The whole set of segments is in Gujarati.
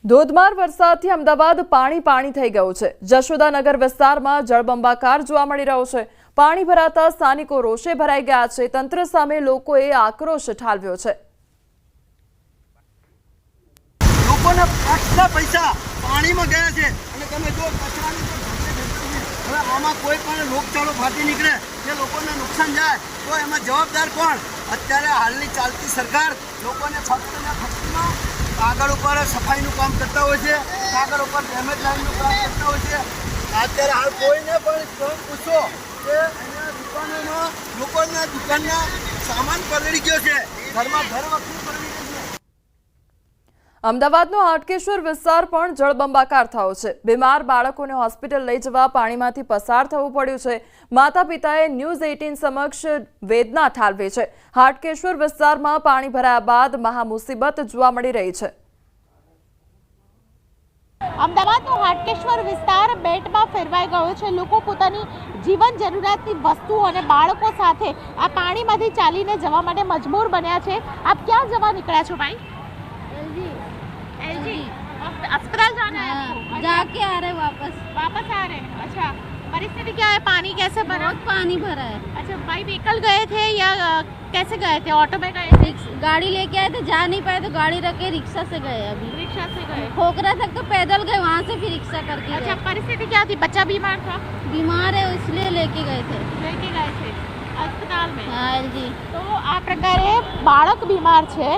ધોધમાર વરસાદથી અમદાવાદ પાણી થઈ ગયું છે। જશોદાનગર વિસ્તારમાં જળબંબાકાર જોવા મળી રહ્યો છે। પાણી ભરાતા સ્થાનિકો રોષે ભરાઈ ગયા છે। તંત્ર સામે લોકોએ આક્રોશ ઠાલવ્યો છે। લોકોના આટલા પૈસા પાણીમાં ગયા છે અને તમે જો કચરાની હવે આમાં કોઈ પણ રોગચાળો ફાટી નીકળે કે લોકોને નુકસાન જાય તો એમાં જવાબદાર કોણ? અત્યારે હાલની ચાલતી સરકાર લોકોને ફક્ત ને ફક્ત કાગળ ઉપર સફાઈનું કામ કરતા હોય છે, કાગળ ઉપર ડેમેજ લાઈનનું કામ કરતા હોય છે। અત્યારે હાલ કોઈને પણ પૂછો કે અહીંયા દુકાનોમાં લોકોના દુકાનના સામાન પલળી ગયો છે, ઘરમાં ઘર વખરી પલળી ગઈ છે। અમદાવાદનો હાટકેશ્વર વિસ્તાર પણ જળબંબાકાર થયો છે। બીમાર બાળકોને હોસ્પિટલ લઈ જવા પાણીમાંથી પસાર થવું પડ્યું છે। માતા પિતાએ ન્યૂઝ 18 સમક્ષ વેદના ઠાલવી છે। હાટકેશ્વર વિસ્તારમાં પાણી ભરાયા બાદ મહા મુસીબત જોવા મળી રહી છે। અમદાવાદનો હાટકેશ્વર વિસ્તાર બેટમાં ફેરવાઈ ગયો છે। લોકો પોતાની જીવન જરૂરિયાતની વસ્તુઓ અને બાળકો સાથે આ પાણીમાંથી ચાલીને જવા માટે મજબૂર બન્યા છે। આપ ક્યાં જવા નીકળ્યા છો ભાઈ? एलजी अस्पताल जाना है आपको? जाके आ रहे वापस आ रहे हैं। अच्छा, परिस्थिति क्या है? पानी कैसे भरा? बहुत पानी भरा है। अच्छा, भाई व्हीकल गए थे या कैसे गए थे? ऑटो में गए थे? गाड़ी लेके आए थे, जा नहीं पाए तो गाड़ी रख के रिक्शा से गए। अभी रिक्शा से गए? खोखरा तक तो पैदल गए, वहाँ से फिर रिक्शा करके। अच्छा, परिस्थिति क्या थी? बच्चा बीमार था? बीमार है इसलिए लेके गए थे अस्पताल में। हाँ एलजी। तो आ प्रकारे बाळक बीमार છે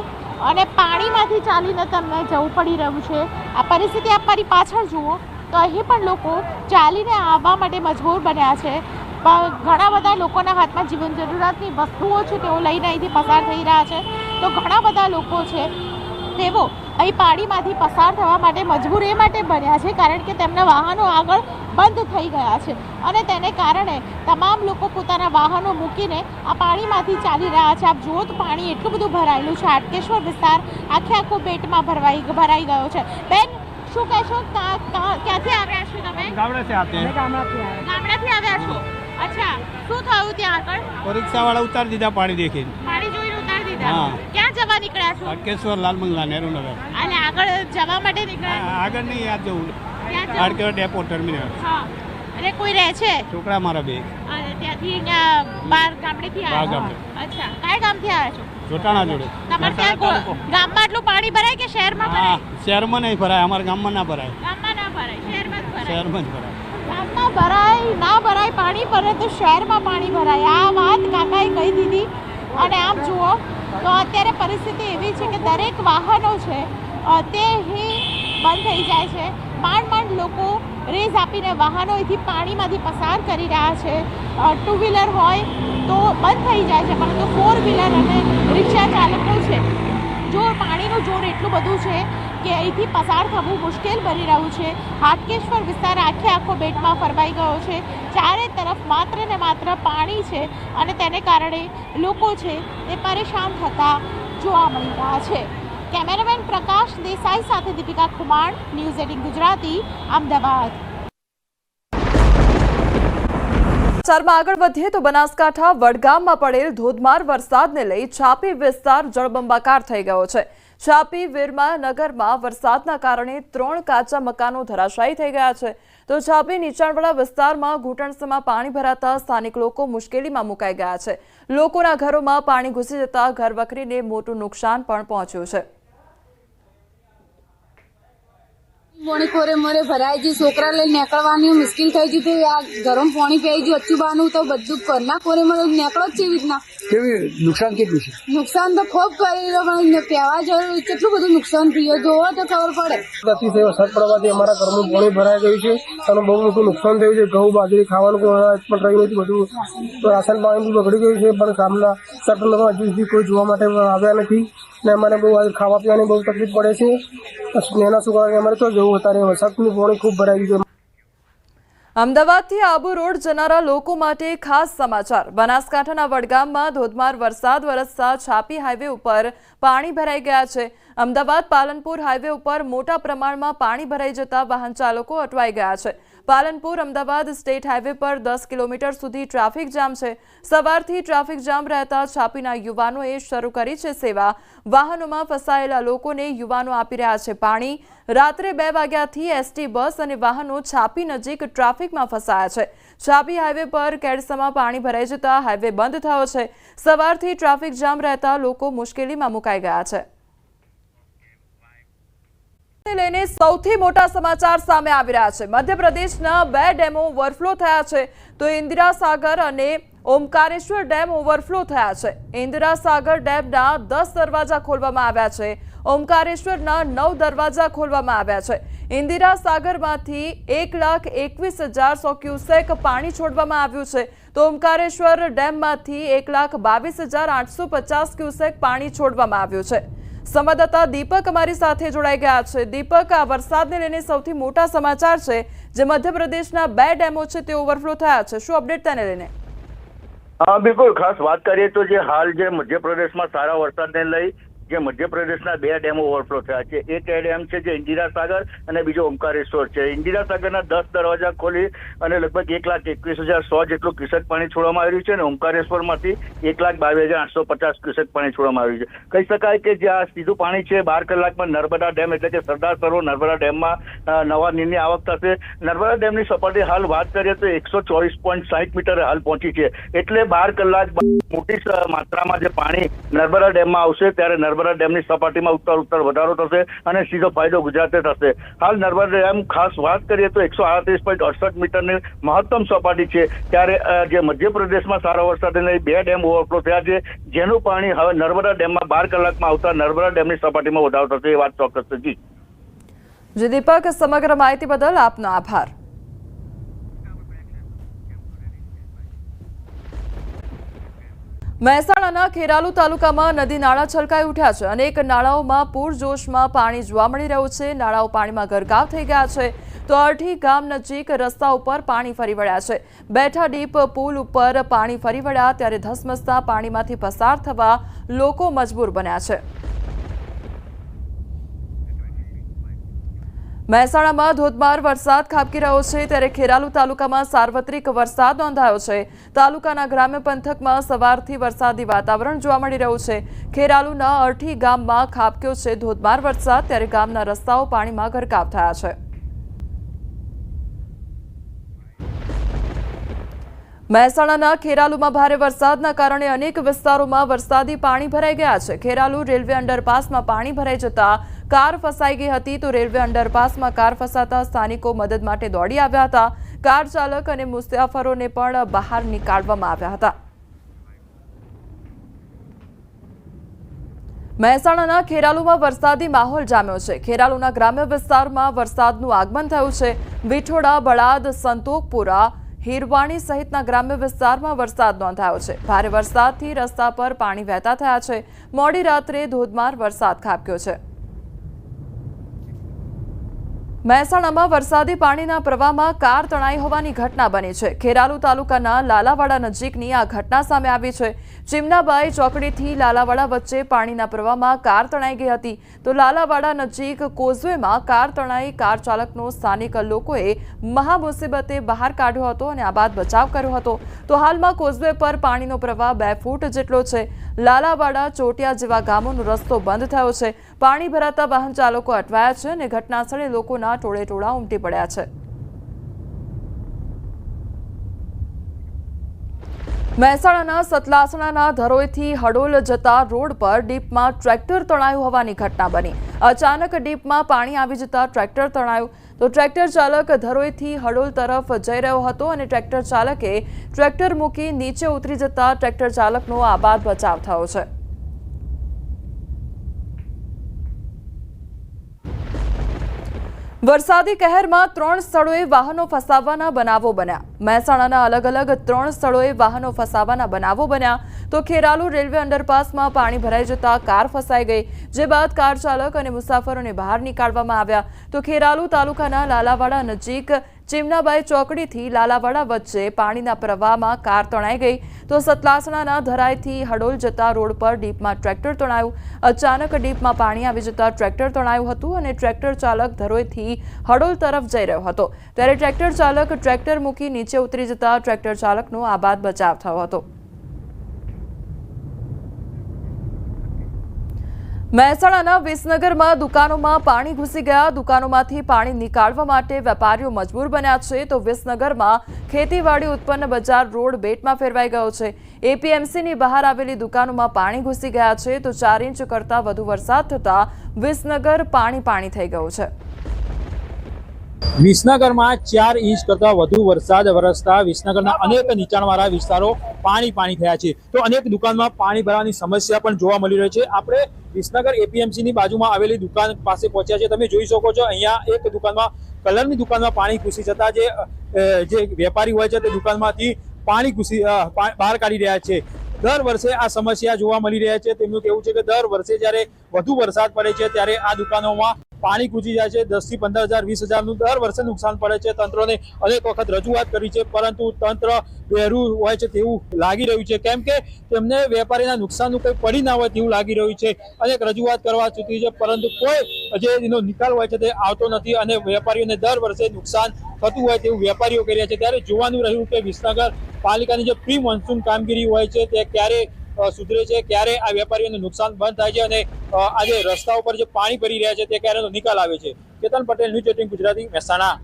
અને પાણીમાંથી ચાલીને તમને જવું પડી રહ્યું છે। આ પરિસ્થિતિ આપ મારી પાછળ જુઓ તો અહીં પણ લોકો ચાલીને આવવા માટે મજબૂર બન્યા છે। ઘણા બધા લોકોના હાથમાં જીવન જરૂરિયાતની વસ્તુઓ છે, તેઓ લઈને અહીંથી પસાર થઈ રહ્યા છે। તો ઘણા બધા લોકો છે તેઓ અહીં પાણીમાંથી પસાર થવા માટે મજબૂર એ માટે બન્યા છે કારણ કે તેમના વાહનો આગળ બંધ થઈ ગયા છે અને તેને કારણે તમામ લોકો પોતાના વાહનો મૂકીને આ પાણીમાંથી ચાલી રહ્યા છે। આપ જુઓ તો પાણી એટલું બધું ભરાયેલું છે। હાટકેશ્વર વિસ્તાર આખો બેટમાં ભરાઈ ગયો છે। બેન, શું કહેશો? ક્યાંથી આવ્યા છો તમે? ગામડાથી આવ્યા છો? અચ્છા, શું થયું ત્યાં આગળ? रिक्शावाला उतार दीदा पानी देखे। પાણી જોઈને ઉતારી દીધા? हाँ। ક્યાં જવા નીકળ્યા છો? हाटकेश्वर लाल मंगला नेहरू नगर। અને આગળ જવા માટે નીકળ્યા? आगे नहीं आज जाऊँ ક્યાં જવું? Hatkeshwar depot terminal. હા, અને કોઈ રહે છે? छोकरा मारा बे અને ત્યાંથી અહીંયા બાર ગામડેથી આવ્યા? ગામડે। અચ્છા, કયા ગામથી આવ્યા છો? जोटाणा जोड़े। તમારે ત્યાં ગામમાં આટલું પાણી ભરાય કે શહેરમાં ભરાય? हाँ शहर में नहीं भराए, हमारे गाँव में ना भराए। ગામમાં ના ભરાય, શહેરમાં જ ભરાય? शहर में भराए। ગામમાં ભરાય ના ભરાય પાણી ભરે તો શહેરમાં પાણી ભરાય, આ વાત કાકાએ કહી દીધી। અને આમ જુઓ તો અત્યારે પરિસ્થિતિ એવી છે કે દરેક વાહનો છે તે અહીં બંધ થઈ જાય છે। માંડ લોકો રેસ આપીને વાહનો અહીંથી પાણીમાંથી પસાર કરી રહ્યા છે। ટુ વ્હીલર હોય તો બંધ થઈ જાય છે, પરંતુ 4 વ્હીલર અને રિક્ષા ચાલકો છે જો પાણીનું જોર એટલું બધું છે કે અહીંથી પસાર થવું મુશ્કેલ બની રહ્યું છે। હાટકેશ્વર વિસ્તાર આખો બેટમાં ફરવાઈ ગયો છે। ચારે તરફ માત્ર ને માત્ર પાણી છે અને તેને કારણે લોકો છે તે પરેશાન થતા જોવા મળી રહ્યા છે। કેમેરામેન પ્રકાશ દેસાઈ સાથે દીપિકા ખુમાણ, ન્યૂઝ 18 ગુજરાતી, અમદાવાદ। સમાચારમાં આગળ વધીએ તો બનાસકાંઠા વડગામમાં પડેલ ધોધમાર વરસાદને લઈ છાપી વિસ્તાર જળબંબાકાર થઈ ગયો છે। છાપી વીરમા નગરમાં વરસાદના કારણે 3 કાચા મકાનો ધરાશાયી થઈ ગયા છે। તો છાપી નીચાણવાળા વિસ્તારમાં ઘૂંટણસમાં પાણી ભરાતા સ્થાનિક લોકો મુશ્કેલીમાં મુકાઈ ગયા છે। લોકોના ઘરોમાં પાણી ઘૂસી જતા ઘરવખરીને મોટું નુકસાન પણ પહોંચ્યું છે। પાણી કોરે મરે ભરાઈ ગયું, છોકરા લઈને નીકળવાની મુશ્કેલ થઈ ગયું। તો આ ગરમ પાણી પી ગયું, અચ્છુબાનું તો બધું ઘરના કોરે મરે નીકળો જ કેવી રીતના? કેવી નુકસાન કેટલું છે? નુકસાન તો ખૂબ કરેલો, પણ કહેવા જરૂર કેટલું બધું નુકસાન થયું જોવો તો ખબર પડે। અતિશય વરસાદ પડવાથી અમારા ઘરમાં પાણી ભરાઈ ગયું છે અને બહુ મોટું નુકસાન થયું છે। ઘઉં, બાજરી, ખાવાનું કોઈ અનાજ પણ રહ્યું નથી, બધું રાશન પાણી બી બગડી ગયું છે। પણ ગામના સરપંચ હજુ સુધી કોઈ જોવા માટે આવ્યા નથી ને અમારે બહુ ખાવા પીવાની બહુ તકલીફ પડે છે। નાના છોકરાને અમારે તો જવું અત્યારે વરસાદનું પાણી ખૂબ ભરાઈ ગયું છે। અમદાવાદથી આબુ રોડ જનારા લોકો માટે ખાસ સમાચાર। બનાસકાંઠાના વડગામમાં ધોધમાર વરસાદ વરસતા છાપી હાઈવે ઉપર પાણી ભરાઈ ગયા છે। અમદાવાદ પાલનપુર હાઈવે ઉપર મોટા પ્રમાણમાં પાણી ભરાઈ જતા વાહન ચાલકો અટવાઈ ગયા છે। પાલનપુર અમદાવાદ સ્ટેટ હાઈવે પર 10 કિલોમીટર સુધી ટ્રાફિક જામ છે। સવારથી ટ્રાફિક જામ રહેતા છાપીના યુવાનોએ શરૂ કરી છે સેવા। વાહનોમાં ફસાયેલા લોકોને યુવાનો આપી રહ્યા છે પાણી। રાત્રે 2 વાગ્યાથી એસટી બસ અને વાહનો છાપી નજીક ટ્રાફિકમાં ફસાયા છે. છાપી હાઈવે પર કેડસમાં પાણી ભરાઈ જતા હાઈવે બંધ થયો છે. સવારથી ટ્રાફિક જામ રહેતા લોકો મુશ્કેલીમાં મુકાઈ ગયા છે. લઈને સૌથી મોટા સમાચાર સામે આવી રહ્યા છે. મધ્યપ્રદેશના 2 ડેમો ઓવરફ્લો થયા છે તો ઇન્દિરા સાગર અને ઓમકારેશ્વર ડેમ ઓવરફ્લો થયા છે. ઇન્દિરા સાગર ડેમના 10 દરવાજા ખોલવામાં આવ્યા છે. ઓમકારેશ્વરના 9 દરવાજા ખોલવામાં આવ્યા છે. ઇન્દિરા સાગરમાંથી 1,21,100 ક્યુસેક પાણી છોડવામાં આવ્યું છે તો ઓમકારેશ્વર ડેમમાંથી 1,22,850 ક્યુસેક પાણી છોડવામાં આવ્યું છે. સંવાદદાતા દીપક અમારી સાથે જોડાઈ ગયા છે. દીપક, આ વરસાદને લઈને સૌથી મોટા સમાચાર છે જે મધ્યપ્રદેશના 2 ડેમો છે તે ઓવરફ્લો થયા છે. શું અપડેટ તેને લઈને? હા, બિલકુલ. ખાસ વાત કરીએ તો જે હાલ જે મધ્યપ્રદેશમાં સારા વરસાદને લઈ જે મધ્યપ્રદેશના 2 ડેમો ઓવરફ્લો થયા છે. એક ડેમ છે જે ઇન્દિરા સાગર અને બીજો ઓમકારેશ્વર છે. ઇન્દિરા સાગરના 10 દરવાજા ખોલી અને લગભગ 1,21,100 જેટલું ક્યુસેક પાણી છોડવામાં આવ્યું છે અને ઓમકારેશ્વરમાંથી 1,22,850 ક્યુસેક પાણી છોડવામાં આવ્યું છે. કહી શકાય કે જે આ સીધું પાણી છે 12 કલાકમાં નર્મદા ડેમ એટલે કે સરદાર સરોવર નર્મદા ડેમમાં નવા નીરની આવક થશે. નર્મદા ડેમની સપાટી હાલ વાત કરીએ તો 124.60 મીટર હાલ પહોંચી છે. એટલે 12 કલાક મોટી માત્રામાં જે પાણી નર્મદા ડેમમાં આવશે ત્યારે નર્મદા ડેમની સપાટીમાં ઉત્તર વધારો થશે અને સીધો ફાયદો ગુજરાતને થશે. હાલ નર્મદા ડેમ ખાસ વાત કરીએ તો 138.68 મીટરની મહત્તમ સપાટી છે ત્યારે જે મધ્યપ્રદેશમાં સારા વરસાદને લઈ 2 ડેમ ઓવરફ્લો થયા છે જેનું પાણી હવે નર્મદા ડેમમાં 12 કલાકમાં આવતા નર્મદા ડેમની સપાટીમાં વધારો થશે એ વાત ચોક્કસ છે. જી દીપક, સમગ્ર માહિતી બદલ આપનો આભાર. મહેસાણાના ખેરાલુ તાલુકામાં નદી નાળા છલકાઈ ઉઠ્યા છે. અનેક નાળાઓમાં પૂરજોશમાં પાણી જોવા મળી રહ્યું છે. નાળાઓ પાણીમાં ગરકાવ થઈ ગયા છે તો અરઠી ગામ નજીક રસ્તા ઉપર પાણી ફરી વળ્યા છે. બેઠા ડીપ પુલ ઉપર પાણી ફરી વળ્યા ત્યારે ધસમસતા પાણીમાંથી પસાર થવા લોકો મજબૂર બન્યા છે. મહેસાણામાં ધોધમાર વરસાદ ખાબકી રહ્યો છે ત્યારે ખેરાલુ તાલુકામાં સાર્વત્રિક વરસાદ નોંધાયો છે. તાલુકાના ગ્રામ્ય પંથકમાં સવારથી વરસાદી વાતાવરણ જોવા મળી રહ્યું છે. ખેરાલુના અરઠી ગામમાં ખાબક્યો છે ધોધમાર વરસાદ ત્યારે ગામના રસ્તાઓ પાણીમાં ગરકાવ થયા છે. મહેસાણાના ખેરાલુમાં ભારે વરસાદના કારણે અનેક વિસ્તારોમાં વરસાદી પાણી ભરાઈ ગયા છે. ખેરાલુ રેલવે અંડરપાસમાં પાણી ભરાઈ જતા કાર ફસાઈ ગઈ હતી તો રેલવે અંડરપાસમાં કાર ફસાતા સ્થાનિકો મદદ માટે દોડી આવ્યા હતા. કાર ચાલક અને મુસાફરોને પણ બહાર નીકાળવામાં આવ્યા હતા. મહેસાણાના ખેરાલુમાં વરસાદી માહોલ જામ્યો છે. ખેરાલુના ગ્રામ્ય વિસ્તારમાં વરસાદનું આગમન થયું છે. વિઠોડા, બળાદ, સંતોકપુરા, હીરવાણી સહિતના ગ્રામ્ય વિસ્તારમાં વરસાદ નોંધાયો છે. ભારે વરસાદથી રસ્તા પર પાણી વહેતા થયા છે. મોડી રાત્રે ધોધમાર વરસાદ ખાબક્યો છે. મહેસાણામાં વરસાદી પાણીના પ્રવાહમાં કાર તણાઈ હોવાની ઘટના બની છે. ખેરાલુ તાલુકાના લાલાવાડા નજીકની આ ઘટના સામે આવી છે. ચીમનાબાઈ ચોકડીથી લાલાવાડા વચ્ચે પાણીના પ્રવાહમાં કાર તણાઈ ગઈ હતી તો લાલાવાડા નજીક કોઝવેમાં કાર તણાઈ કાર ચાલકનો સ્થાનિક લોકોએ મહા મુસીબતે બહાર કાઢ્યો હતો અને આ બાદ બચાવ કર્યો હતો. તો હાલમાં કોઝવે પર પાણીનો પ્રવાહ 2 ફૂટ જેટલો છે. લાલાવાડા, ચોટિયા જેવા ગામોનો રસ્તો બંધ થયો છે. પાણી ભરાતા વાહન ચાલકો અટવાયા છે અને ઘટના સ્થળે લોકોના ટોળે ટોળા ઉમટી પડ્યા છે. મહેસાણાના સતલાસણાના ધરોઈથી હડોલ જતા રોડ પર ડીપમાં ટ્રેક્ટર તણાયું હોવાની ઘટના બની. અચાનક ડીપમાં પાણી આવી જતા ટ્રેક્ટર તણાયું તો ટ્રેક્ટર ચાલક ધરોઈથી હડોલ તરફ જઈ રહ્યો હતો અને ટ્રેક્ટર ચાલકે ટ્રેક્ટર મૂકી નીચે ઉતરી જતા ટ્રેક્ટર ચાલકનો આબાદ બચાવ થયો છે. વરસાદી કહેરમાં 3 સ્થળોએ વાહનો ફસાવાના બનાવો બન્યા. મહેસાણાના અલગ અલગ 3 સ્થળોએ વાહનો ફસાવાના બનાવો બન્યા તો ખેરાલુ રેલવે અંડરપાસમાં પાણી ભરાઈ જતા કાર ફસાઈ ગઈ જે બાદ કાર ચાલક અને મુસાફરોને બહાર નીકાળવામાં આવ્યા તો ખેરાલુ તાલુકાના લાલાવાડા નજીક ચીમનાબાઈ ચોકડીથી લાલાવાડા વચ્ચે પાણીના પ્રવાહમાં કાર તણાઈ ગઈ તો સતલાસણાના ધરાઈથી હડોલ જતા રોડ પર ડીપમાં ટ્રેક્ટર તણાયું. અચાનક ડીપમાં પાણી આવી જતા ટ્રેક્ટર તણાયું હતું અને ટ્રેક્ટર ચાલક ધરોઈથી હડોલ તરફ જઈ રહ્યો હતો ત્યારે ટ્રેક્ટર ચાલક ટ્રેક્ટર મૂકી નીચે ઉતરી જતા ટ્રેક્ટર ચાલકનો આબાદ બચાવ થયો હતો. મહેસાણાના વિસનગરમાં દુકાનોમાં પાણી ઘૂસી ગયા. દુકાનોમાંથી પાણી નીકાળવા માટે વેપારીઓ મજબૂર બન્યા છે. તો વિસનગરમાં ખેતીવાડી ઉત્પન્ન બજાર રોડ બેટમાં ફેરવાઈ ગયો છે. એપીએમસીની બહાર આવેલી દુકાનોમાં પાણી ઘૂસી ગયા છે. તો 4 ઇંચ કરતાં વધુ વરસાદ થતાં વિસનગર પાણી થઈ ગયું છે. વિસનગરમાં 4 ઇંચ કરતાં વધુ વરસાદ વરસતા વિસનગરના અનેક નીચાણવાળા વિસ્તારો પાણી થયા છે. તો અનેક દુકાનમાં પાણી ભરવાની સમસ્યા પણ જોવા મળી રહી છે. આપણે વિસનગર એપીએમસીની બાજુમાં આવેલી દુકાન પાસે પહોંચ્યા છે. તમે જોઈ શકો છો અહીંયા એક દુકાનમાં કલરની દુકાનમાં પાણી ઘૂસી જતા જે વેપારી હોય છે તે દુકાનમાંથી પાણી બહાર કાઢી રહ્યા છે. દર વર્ષે આ સમસ્યા જોવા મળી રહ્યા છે. તેમનું કહેવું છે કે દર વર્ષે જ્યારે વધુ વરસાદ પડે છે ત્યારે આ દુકાનોમાં પાણી ઘૂસી જાય છે. 10 થી 15,000 20,000નું દર વર્ષે નુકસાન પડે છે. તંત્રને અનેક વખત રજૂઆત કરી છે, પરંતુ તંત્ર બહેરું હોય છે તેવું લાગી રહ્યું છે, કેમ કે તેમને વેપારીના નુકસાનનું કંઈ પડી ના હોય તેવું લાગી રહ્યું છે. અનેક રજૂઆત કરવા ચૂકી છે, પરંતુ કોઈ જે એનો નિકાલ હોય છે તે આવતો નથી અને વેપારીઓને દર વર્ષે નુકસાન થતું હોય તેવું વેપારીઓ કરી રહ્યા છે. ત્યારે જોવાનું રહ્યું કે વિસનગર પાલિકાની જે પ્રી મોન્સૂન કામગીરી હોય છે તે ક્યારે સુધરે છે, ક્યારે આ વેપારીઓને નુકસાન બંધ થાય છે અને આજે રસ્તાઓ પર જે પાણી ભરી રહ્યા છે તે ક્યારેનો નિકાલ આવે છે. કેતન પટેલ, ન્યૂઝ 18 ગુજરાતી, મહેસાણા.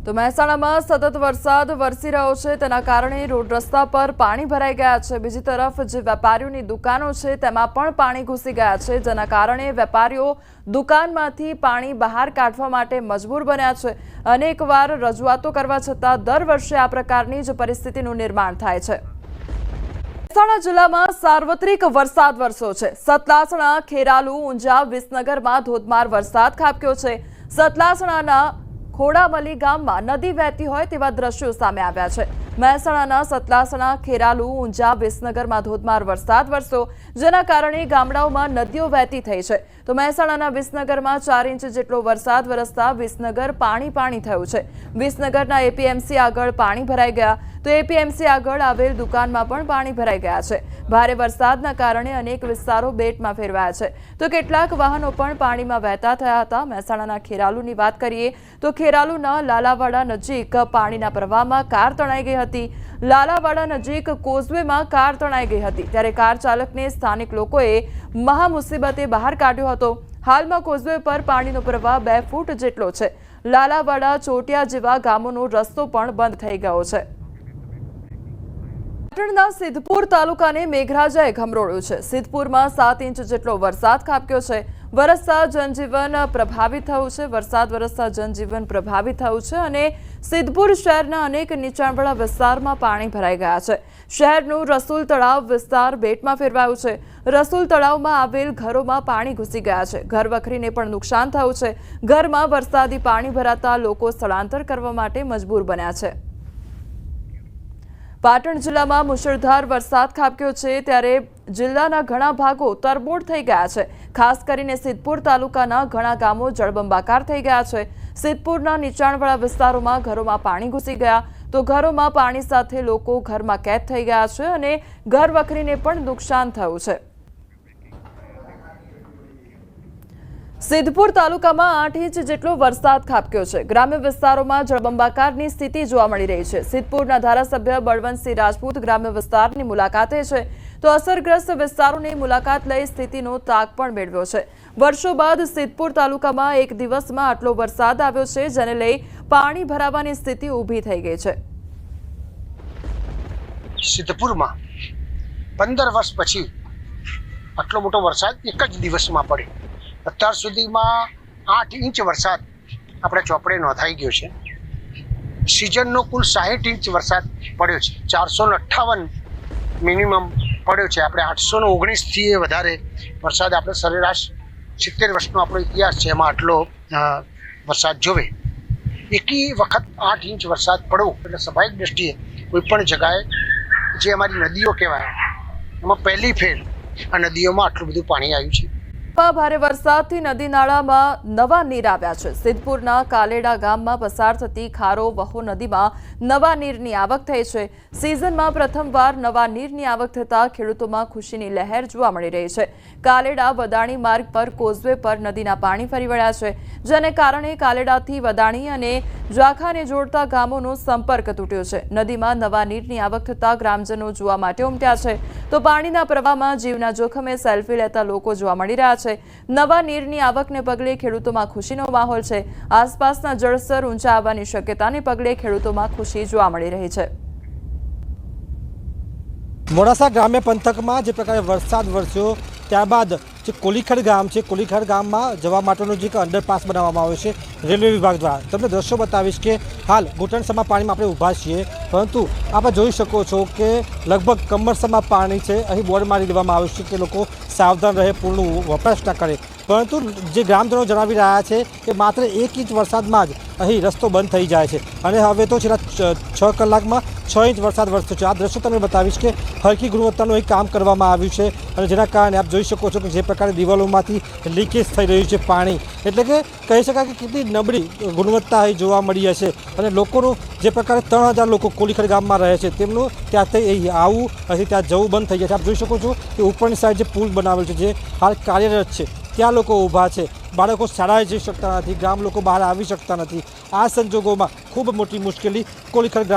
તો મહેસાણામાં સતત વરસાદ વરસી રહ્યો છે, તેના કારણે રોડ રસ્તા પર પાણી ભરાઈ ગયા છે. બીજી તરફ જે વેપારીઓની દુકાનો છે તેમાં પણ પાણી ઘૂસી ગયા છે, જેના કારણે વેપારીઓ દુકાનમાંથી પાણી બહાર કાઢવા માટે મજબૂર બન્યા છે. અનેકવાર રજૂઆતો કરવા છતાં દર વર્ષે આ પ્રકારની જ પરિસ્થિતિનું નિર્માણ થાય છે. મહેસાણા જિલ્લામાં સાર્વત્રિક વરસાદ વરસ્યો છે. સતલાસણા, ખેરાલુ, ઊંઝા, વિસનગરમાં ધોધમાર વરસાદ ખાબક્યો છે. સતલાસણાના ખોડામલી ગામમાં નદી વહેતી હોય તેવા દ્રશ્યો સામે આવ્યા છે. મહેસાણાના સતલાસણા, ખેરાલુ, ઊંઝા, વિસનગરમાં ધોધમાર વરસાદ વરસ્યો, જેના કારણે ગામડાઓમાં નદીઓ વહેતી થઈ છે. તો મહેસાણાના વિસનગરમાં 4 ઇંચ જેટલો વરસાદ વરસતા વિસનગર પાણી થયું છે. વિસનગરના એપીએમસી આગળ પાણી ભરાઈ ગયા, તો એપીએમસી આગળ આવેલ દુકાનમાં પણ પાણી ભરાઈ ગયા છે. ભારે વરસાદના કારણે અનેક વિસ્તારો બેટમાં ફેરવાયા છે. તો કેટલાક વાહનો પણ પાણીમાં વહેતા થયા હતા. મહેસાણાના ખેરાલુની વાત કરીએ તો ખેરાલુના લાલાવાડા નજીક પાણીના પ્રવાહમાં કાર તણાઈ ગઈ હતી. લાલાવાડા નજીક કોઝવેમાં કાર તણાઈ ગઈ હતી, ત્યારે કાર ચાલકને સ્થાનિક લોકોએ મહા મુસીબતે બહાર કાઢ્યો હતો. હાલમાં કોઝવે પર પાણીનો પ્રવાહ 2 ફૂટ જેટલો છે. લાલાવાડા, ચોટિયા જેવા ગામોનો રસ્તો પણ બંધ થઈ ગયો છે. પાટણના સિદ્ધપુર તાલુકાને મેઘરાજાએ ગમરોળ્યું છે. સિદ્ધપુરમાં 7 ઇંચ જેટલો વરસાદ ખાબક્યો છે. વરસતા જનજીવન પ્રભાવિત થયું છે. વરસાદ વરસતા જનજીવન પ્રભાવિત થયું છે અને સિદ્ધપુર શહેરના અનેક નીચાણવાળા વિસ્તારમાં પાણી ભરાઈ ગયા છે. શહેરનું રસુલ તળાવ વિસ્તાર બેટમાં ફેરવાયું છે. રસુલ તળાવમાં આવેલ ઘરોમાં પાણી ઘૂસી ગયા છે. ઘરવખરીને પણ નુકસાન થયું છે. ઘરમાં વરસાદી પાણી ભરાતા લોકો સ્થળાંતર કરવા માટે મજબૂર બન્યા છે. પાટણ જિલ્લામાં મુશળધાર વરસાદ ખાબક્યો છે, ત્યારે જિલ્લાના ઘણા ભાગો તરબોળ થઈ ગયા છે. ખાસ કરીને સિદ્ધપુર તાલુકાના ઘણા ગામો જળબંબાકાર થઈ ગયા છે. સિદ્ધપુરના નીચાણવાળા વિસ્તારોમાં ઘરોમાં પાણી ઘૂસી ગયા, તો ઘરોમાં પાણી સાથે લોકો ઘરમાં કેદ થઈ ગયા છે અને ઘરવખરીને પણ નુકસાન થયું છે. સિદ્ધપુર તાલુકામાં 8 ઇંચ જેટલો વરસાદ ખાબક્યો છે. ગ્રામ્ય વિસ્તારોમાં જળબંબાકારની સ્થિતિ જોવા મળી રહી છે. સિદ્ધપુરના ધારાસભ્ય બળવંતસિંહ રાજપૂત ગ્રામ્ય વિસ્તારની મુલાકાતે છે, તો અસરગ્રસ્ત વિસ્તારોની મુલાકાત લઈ સ્થિતિનો તાગ પણ મેળવ્યો છે. વર્ષો બાદ સિદ્ધપુર તાલુકામાં એક દિવસમાં આટલો વરસાદ આવ્યો છે, જેને લઈ પાણી ભરાવાની સ્થિતિ ઊભી થઈ ગઈ છે. સિદ્ધપુરમાં 15 વર્ષ પછી આટલો મોટો વરસાદ એક જ દિવસમાં પડ્યો. અત્યાર સુધીમાં 8 ઇંચ વરસાદ આપણે ચોપડે નોંધાઈ ગયો છે. સિઝનનો કુલ 60 ઇંચ વરસાદ પડ્યો છે. 458 મિનિમમ પડ્યો છે. આપણે 819થી વધારે વરસાદ આપણે સરેરાશ 70 વર્ષનો આપણો ઇતિહાસ છે એમાં આટલો વરસાદ જોવે. એકી વખત 8 ઇંચ વરસાદ પડવો એટલે સ્વાભાવિક દ્રષ્ટિએ કોઈ પણ જગાએ જે અમારી નદીઓ કહેવાય એમાં પહેલી ફેર આ નદીઓમાં આટલું બધું પાણી આવ્યું છે. ભારે વરસાદથી નદી નાળામાં નવા નીર આવ્યા છે. સિદ્ધપુરના કાલેડા ગામમાં પસાર થતી ખારો વહો નદીમાં નવા નીરની આવક થઈ છે. સિઝનમાં પ્રથમવાર નવા નીરની આવક થતાં ખેડૂતોમાં ખુશીની લહેર જોવા મળી રહી છે. કાલેડા વદાણી માર્ગ પર કોઝવે પર નદીના પાણી ફરી વળ્યા છે, જેને કારણે કાલેડાથી વદાણી અને ઝાખાને જોડતા ગામોનો સંપર્ક તૂટ્યો છે। નદીમાં નવા નીરની આવક થતાં ગ્રામજનો જોવા માટે ઉમટ્યા છે, તો પાણીના પ્રવાહમાં જીવના જોખમે સેલ્ફી લેતા લોકો જોવા મળી રહ્યા છે। નવા નીરની આવકને પગલે ખેડૂતોમાં ખુશીનો માહોલ છે। આસપાસના જળસ્તર ઊંચા આવવાની શક્યતાને પગલે ખેડૂતોમાં ખુશી જોવા મળી રહી છે। મોડાસા ગ્રામ્ય પંથકમાં જે પ્રકારે વરસાદ વરસ્યો ત્યારબાદ જે કોલીખડ ગામ છે, કોલીખડ ગામમાં જવા માટેનો જે અંડરપાસ બનાવવામાં આવ્યો છે રેલવે વિભાગ દ્વારા। તમને દ્રશ્યો બતાવીશ કે હાલ ઘૂંટણસમાં પાણીમાં આપણે ઊભા છીએ, પરંતુ આપણે જોઈ શકો છો કે લગભગ કમરસમાં પાણી છે। અહીં બોર્ડ મારી દેવામાં આવ્યું છે કે લોકો સાવધાન રહે, પૂરનું વપરાશ ન કરે, પરંતુ જે ગ્રામજનો જણાવી રહ્યા છે કે માત્ર 1 ઇંચ વરસાદમાં જ અહીં રસ્તો બંધ થઈ જાય છે અને હવે તો છેલ્લા 6 કલાકમાં 6 ઇંચ વરસાદ વરસ્યો છે। આ દ્રશ્યો તમને બતાવીશ કે હલકી ગુણવત્તાનું અહીં કામ કરવામાં આવ્યું છે અને જેના કારણે આપ જોઈ શકો છો કે જે પ્રકારે દિવાલોમાંથી લીકેજ થઈ રહ્યું છે પાણી, એટલે કે કહી શકાય કે કેટલી નબળી ગુણવત્તા અહીં જોવા મળી હશે। અને લોકોનું જે પ્રકારે 3000 લોકો કોલીખડ ગામમાં રહે છે તેમનું ત્યાંથી અહીં આવવું અહીં ત્યાં જવું બંધ થઈ જાય છે। આપ જોઈ શકો છો કે ઉપરની સાઈડ જે પુલ બનાવેલ છે જે હાલ કાર્યરત છે ત્યાં લોકો ઊભા છે। બાળકો શાળાએ જઈ શકતા નથી, ગામ લોકો બહાર આવી શકતા નથી। આ સંજોગોમાં ખૂબ મોટી મુશ્કેલી કોલીખડ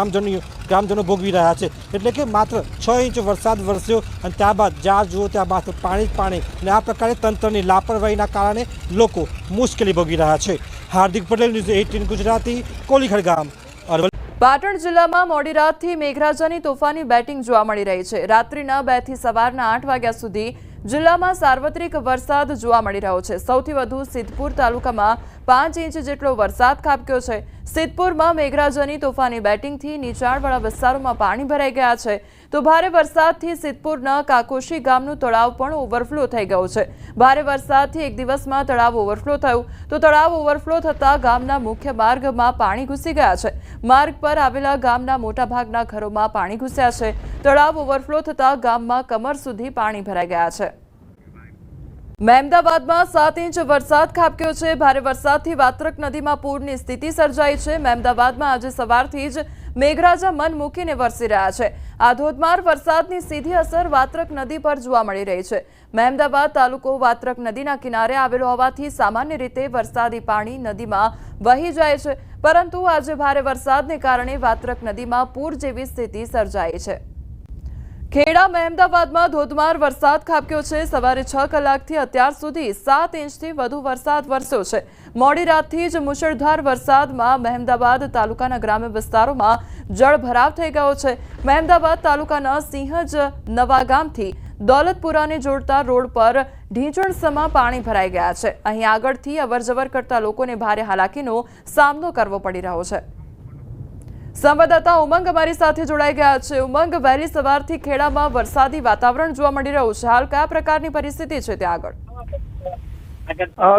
ગ્રામજનો ભોગવી રહ્યા છે, એટલે કે માત્ર 6 ઇંચ વરસાદ વરસ્યો અને ત્યારબાદ જ્યાં જુઓ ત્યાં માત્ર પાણી જ પાણી અને આ પ્રકારે તંત્રની લાપરવાહીના કારણે લોકો મુશ્કેલી ભોગવી રહ્યા છે। હાર્દિક પટેલ, ન્યૂઝ 18 ગુજરાતી, કોલીખડ ગામ, અરવલ્લી। પાટણ જિલ્લામાં મોડી રાતથી મેઘરાજાની તોફાની બેટિંગ જોવા મળી રહી છે। રાત્રિના 2 થી સવારના 8 વાગ્યા સુધી જિલ્લામાં સાર્વત્રિક વરસાદ જોવા મળી રહ્યો છે। સૌથી વધુ સિદ્ધપુર તાલુકામાં 5 ઇંચ જેટલો વરસાદ ખાબક્યો છે। સિદ્ધપુરમાં મેઘરાજાની તોફાની બેટિંગથી નીચાણવાળા વિસ્તારોમાં પાણી ભરાઈ ગયા છે, તો ભારે વરસાદથી સિદ્ધપુરના કાકોશી ગામનું તળાવ પણ ઓવરફ્લો થઈ ગયું છે। ભારે વરસાદથી એક દિવસમાં તળાવ ઓવરફ્લો થયું, તો તળાવ ઓવરફ્લો થતાં ગામના મુખ્ય માર્ગમાં પાણી ઘૂસી ગયા છે। માર્ગ પર આવેલા ગામના મોટાભાગના ઘરોમાં પાણી ઘૂસ્યા છે। તળાવ ઓવરફ્લો થતાં ગામમાં કમર સુધી પાણી ભરાઈ ગયા છે। મહેમદાવાદમાં 7 ઇંચ વરસાદ ખાબક્યો છે। ભારે વરસાદથી વાત્રક નદીમાં પૂરની સ્થિતિ સર્જાઈ છે। મહેમદાવાદમાં આજે સવારથી જ મેઘરાજા મન મૂકીને વરસી રહ્યા છે। આ ધોધમાર વરસાદની સીધી અસર વાત્રક નદી પર જોવા મળી રહી છે। મહેમદાવાદ તાલુકો વાત્રક નદીના કિનારે આવેલો હોવાથી સામાન્ય રીતે વરસાદી પાણી નદીમાં વહી જાય છે, પરંતુ આજે ભારે વરસાદને કારણે વાત્રક નદીમાં પૂર જેવી સ્થિતિ સર્જાઈ છે। ખેડા મહેમદાવાદમાં ધોધમાર વરસાદ ખાબક્યો છે। સવારે 6 કલાકથી અત્યાર સુધી 7 ઇંચથી વધુ વરસાદ વરસ્યો છે। મોડી રાતથી જ મુશળધાર વરસાદમાં મહેમદાવાદ તાલુકાના ગ્રામ્ય વિસ્તારોમાં જળભરાવ થઈ ગયો છે। મહેમદાવાદ તાલુકાના સિંહજ નવા ગામથી દોલતપુરાને જોડતા રોડ પર ઢીંચણસમાં પાણી ભરાઈ ગયા છે। અહીં આગળથી અવરજવર કરતા લોકોને ભારે હાલાકીનો સામનો કરવો પડી રહ્યો છે। સંવાદદાતા ઉમંગ અમારી સાથે જોડાઈ ગયા છે। ઉમંગ, વહેલી સવારથી ખેડામાં વરસાદી વાતાવરણ જોવા મળી રહ્યું છે, હાલ કયા પ્રકારની પરિસ્થિતિ છે ત્યાં આગળ?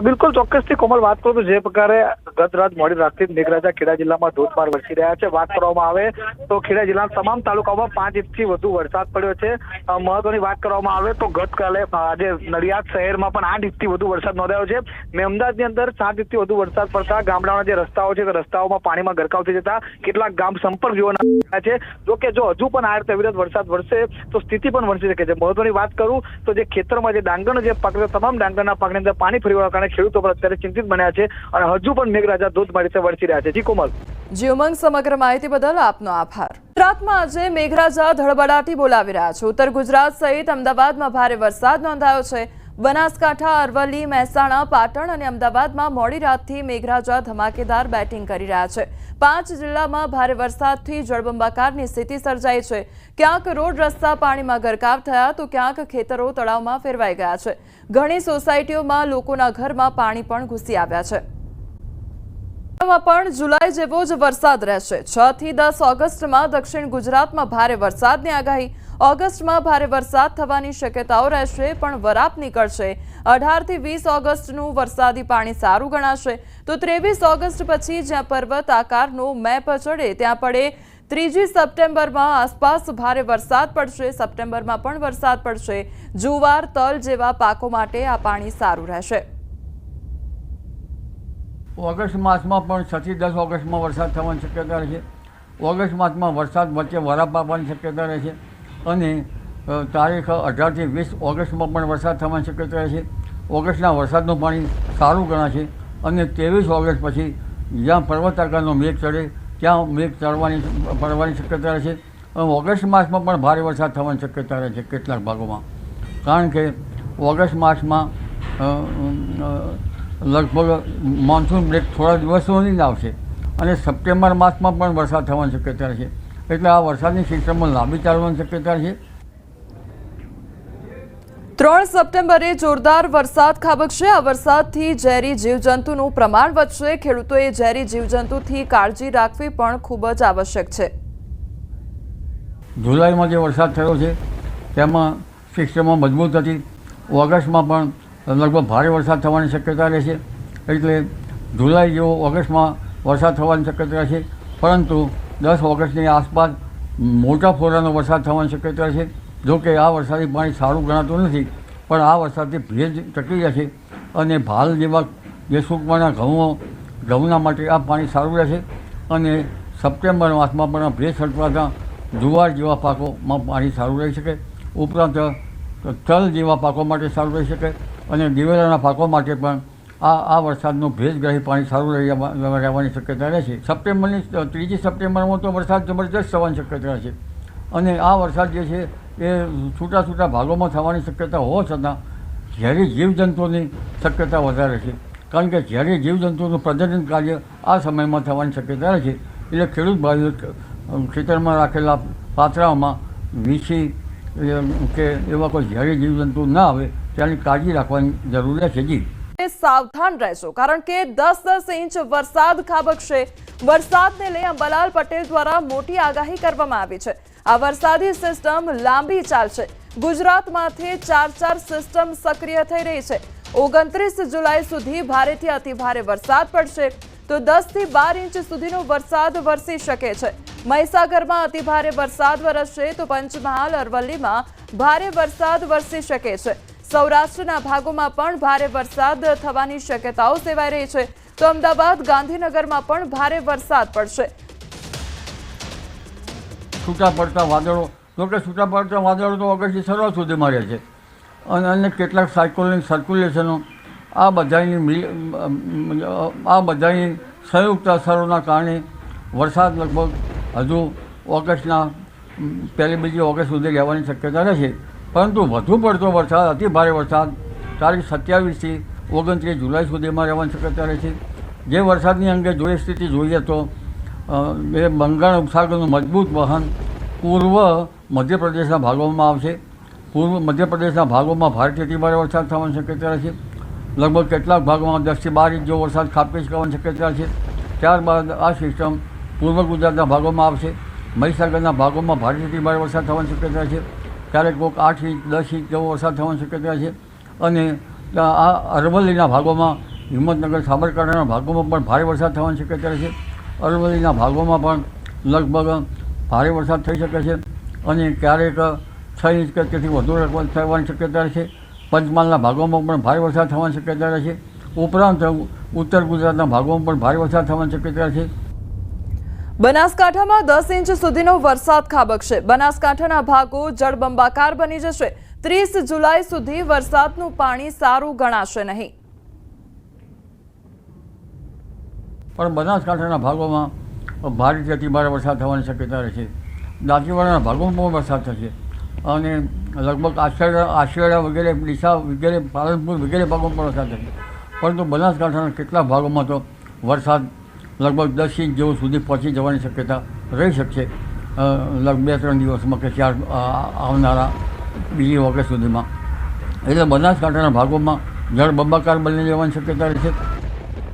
બિલકુલ ચોક્કસથી કોમલ, વાત કરું તો જે પ્રકારે ગત રાત મોડી રાતથી મેઘરાજા ખેડા જિલ્લામાં ધોધમાર વરસી રહ્યા છે। વાત કરવામાં આવે તો ખેડા જિલ્લાના તમામ તાલુકાઓમાં 5 ઇંચથી વધુ વરસાદ પડ્યો છે। મહત્વની વાત કરવામાં આવે તો ગતકાલે આજે નડિયાદ શહેરમાં પણ 8 ઇંચથી વધુ વરસાદ નોંધાયો છે। મહેમદાવાદની અંદર 7 ઇંચથી વધુ વરસાદ પડતા ગામડાઓના જે રસ્તાઓ છે તે રસ્તાઓમાં પાણીમાં ગરકાવ થઈ જતા કેટલાક ગામ સંપર્ક વિહોણા છે। જો કે જો હજુ પણ આ રીતે અવિરત વરસાદ વરસે તો સ્થિતિ પણ વરસી શકે છે। મહત્વની વાત કરું તો જે ખેતરમાં જે ડાંગરનો જે પાક તમામ ડાંગરના પાકની અંદર પાણી ફરી વળવાના કારણે ખેડૂતો પર અત્યારે ચિંતિત બન્યા છે અને હજુ પણ મેઘરાજા ધોધમાર રીતે વરસી રહ્યા છે। જી કોમલ। જી ઉમંગ, સમગ્ર માહિતી બદલ આપનો આભાર। ગુજરાતમાં આજે મેઘરાજા ધડબડાટી બોલાવી રહ્યા છે। ઉત્તર ગુજરાત સહિત અમદાવાદમાં ભારે વરસાદ નોંધાયો છે। બનાસકાંઠા, અરવલ્લી, મહેસાણા, પાટણ અને અમદાવાદમાં મોડી રાતથી મેઘરાજા ધમાકેદાર બેટિંગ કરી રહ્યા છે। 5 જિલ્લામાં ભારે વરસાદથી જળબંબાકારની સ્થિતિ સર્જાઈ છે। ક્યાંક રોડ રસ્તા પાણીમાં ગરકાવ થયા, તો ક્યાંક ખેતરો તળાવમાં ફેરવાઈ ગયા છે। ઘણી સોસાયટીઓમાં લોકોના ઘરમાં પાણી પણ ઘૂસી આવ્યા છે। પણ જુલાઈ જેવો જ વરસાદ રહેશે। 6 થી 10 ઓગસ્ટમાં દક્ષિણ ગુજરાતમાં ભારે વરસાદની આગાહી। ઓગસ્ટમાં ભારે વરસાદ થવાની શક્યતાઓ રહેશે, પણ વરાપ નીકળશે। 18 થી 20 ઓગસ્ટનું વરસાદી પાણી સારું ગણાશે, તો 23 ઓગસ્ટ પછી જ્યાં પર્વત આકારનો મેપ ચડે ત્યાં પડે। 3 સપ્ટેમ્બરમાં આસપાસ ભારે વરસાદ પડશે। સપ્ટેમ્બરમાં પણ વરસાદ પડશે। જુવાર, તલ જેવા પાકો માટે આ પાણી સારું રહેશે। ઓગસ્ટ માસમાં પણ 6 થી 10 ઓગસ્ટમાં વરસાદ થવાની શક્યતા રહેશે। ઓગસ્ટ માસમાં વરસાદ વચ્ચે વરાપ આવવાની શક્યતા રહેશે અને તારીખ 18 થી 20 ઓગસ્ટમાં પણ વરસાદ થવાની શક્યતા રહેશે। ઓગસ્ટના વરસાદનું પાણી સારું ગણાશે અને 23 ઓગસ્ટ પછી જ્યાં પર્વત આકારનો મેઘ ચડે ત્યાં મેઘ પડવાની શક્યતા રહે છે. ઓગસ્ટ માસમાં પણ ભારે વરસાદ થવાની શક્યતા રહે છે કેટલાક ભાગોમાં, કારણ કે ઓગસ્ટ માસમાં લગભગ મોન્સૂન બ્રેક થોડા દિવસોની જ આવશે અને સપ્ટેમ્બર માસમાં પણ વરસાદ થવાની શક્યતા છે. એટલે આ વરસાદની સિસ્ટમમાં લાંબી ચાલવાની શક્યતા છે. 3 સપ્ટેમ્બરે જોરદાર વરસાદ ખાબકશે. આ વરસાદથી ઝેરી જીવજંતુનું પ્રમાણ વધશે. ખેડૂતોએ ઝેરી જીવજંતુથી કાળજી રાખવી પણ ખૂબ જ આવશ્યક છે. જુલાઈમાં જે વરસાદ થયો છે તેમાં સિસ્ટમો મજબૂત હતી. ઓગસ્ટમાં પણ લગભગ ભારે વરસાદ થવાની શક્યતા રહેશે. એટલે જુલાઈ જેવો ઓગસ્ટમાં વરસાદ થવાની શક્યતા છે, પરંતુ 10 ઓગસ્ટની આસપાસ મોટા ફોરાનો વરસાદ થવાની શક્યતા છે. જોકે આ વરસાદી પાણી સારું ગણાતું નથી, પણ આ વરસાદથી ભેજ ટકી જશે અને ભાલ જેવા જે સૂકવાના ઘઉંના માટે આ પાણી સારું રહેશે. અને સપ્ટેમ્બર માસમાં પણ ભેજ છટવાતા જુવાર જેવા પાકોમાં પાણી સારું રહી શકે. ઉપરાંત તલ જેવા પાકો માટે સારું રહી શકે અને દિવેલાના પાકો માટે પણ આ વરસાદનું ભેજગ્રાહી પાણી સારું રહેવાની શક્યતા રહેશે. સપ્ટેમ્બરની 3 સપ્ટેમ્બરમાં તો વરસાદ જબરજસ્ત થવાની શક્યતા રહેશે અને આ વરસાદ જે છે એ છૂટા છૂટા ભાગોમાં થવાની શક્યતા હોવા છતાં ઝેરી જીવજંતુઓની શક્યતા વધારે છે, કારણ કે ઝેરી જીવજંતુઓનું પ્રજનન કાર્ય આ સમયમાં થવાની શક્યતા રહે છે. એટલે ખેડૂત ભાઈઓ ખેતરમાં રાખેલા પાત્રાઓમાં વીછી કે એવા કોઈ ઝેરી જીવજંતુ ના આવે તેની કાળજી રાખવાની જરૂર છે. જી સાવધાન રહેજો, કારણ કે 10-10 ઇંચ વરસાદ ખાબકશે. વરસાદને લઈ અંબાલાલ પટેલ દ્વારા મોટી આગાહી કરવામાં આવી છે. આ વરસાદી સિસ્ટમ લાંબી ચાલશે. ગુજરાતમાંથી 4 સિસ્ટમ સક્રિય થઈ રહી છે. 29 જુલાઈ સુધી ભારેથી અતિભારે વરસાદ પડશે તો 10 થી 12 ઇંચ સુધીનો વરસાદ વરસી શકે છે. મહીસાગરમાં અતિભારે વરસાદ વરસશે તો પંચમહાલ અરવલ્લીમાં ભારે વરસાદ વરસી શકે છે. સૌરાષ્ટ્રના ભાગોમાં પણ ભારે વરસાદ થવાની શક્યતાઓ સેવાઈ રહી છે. તો અમદાવાદ ગાંધીનગરમાં પણ ભારે વરસાદ પડશે. છૂટા પડતા વાદળો, જોકે છૂટા પડતા વાદળો તો ઓગસ્ટની શરૂઆત સુધીમાં રહે છે અને કેટલાક સાયક્લોનિક સર્ક્યુલેશનો આ બધાની સંયુક્ત અસરોના કારણે વરસાદ લગભગ હજુ ઓગસ્ટના 1-2 ઓગસ્ટ સુધી રહેવાની શક્યતા રહેશે. પરંતુ વધુ પડતો વરસાદ, અતિ ભારે વરસાદ તારીખ 27 થી 29 જુલાઈ સુધીમાં રહેવાની શક્યતા રહેશે. જે વરસાદની અંગે સ્થિતિ જોઈએ તો એ બંગાળ ઉપસાગરનું મજબૂત વહન પૂર્વ મધ્યપ્રદેશના ભાગોમાં આવશે. પૂર્વ મધ્યપ્રદેશના ભાગોમાં ભારેથી અતિભારે વરસાદ થવાની શક્યતા રહેશે. લગભગ કેટલાક ભાગોમાં 10 થી 12 ઇંચ જેવો વરસાદ ખાબકી જવાની શક્યતા છે. ત્યારબાદ આ સિસ્ટમ પૂર્વ ગુજરાતના ભાગોમાં આવશે. મહીસાગરના ભાગોમાં ભારેથી અતિભારે વરસાદ થવાની શક્યતા છે. ક્યારેક કોઈક 8 ઇંચ 10 ઇંચ જેવો વરસાદ થવાની શક્યતા છે. અને આ અરવલ્લીના ભાગોમાં, હિંમતનગર સાબરકાંઠાના ભાગોમાં પણ ભારે વરસાદ થવાની શક્યતા છે. અરવલ્લીના ભાગોમાં પણ લગભગ ભારે વરસાદ થઈ શકે છે અને ક્યારેક 6 ઇંચ કે તેથી વધુ થવાની શક્યતા છે. પંચમહાલના ભાગોમાં પણ ભારે વરસાદ થવાની શક્યતા છે. ઉપરાંત ઉત્તર ગુજરાતના ભાગોમાં પણ ભારે વરસાદ થવાની શક્યતા છે. બનાસકાંઠામાં 10 ઇંચ સુધીનો વરસાદ ખાબકશે. બનાસકાંઠાના ભાગો જળબંબાકાર બની જશે. 30 જુલાઈ સુધી વરસાદનું પાણી સારું ગણાશે નહીં. પણ બનાસકાંઠાના ભાગોમાં ભારેથી અતિભારે વરસાદ થવાની શક્યતા રહેશે. દાંતીવાડાના ભાગોમાં પણ વરસાદ થશે અને લગભગ આશિયાળા વગેરે, ડીસા વગેરે, પાલનપુર વગેરે ભાગોમાં પણ વરસાદ થશે. પરંતુ બનાસકાંઠાના કેટલાક ભાગોમાં તો વરસાદ લગભગ 10 ઇંચ જેવું સુધી પહોંચી જવાની શક્યતા રહી શકશે લગભગ 2-3 દિવસમાં કે 4 આવનારા 2 ઓગસ્ટ સુધીમાં. એટલે બનાસકાંઠાના ભાગોમાં જળબંબાકાર બની જવાની શક્યતા રહેશે.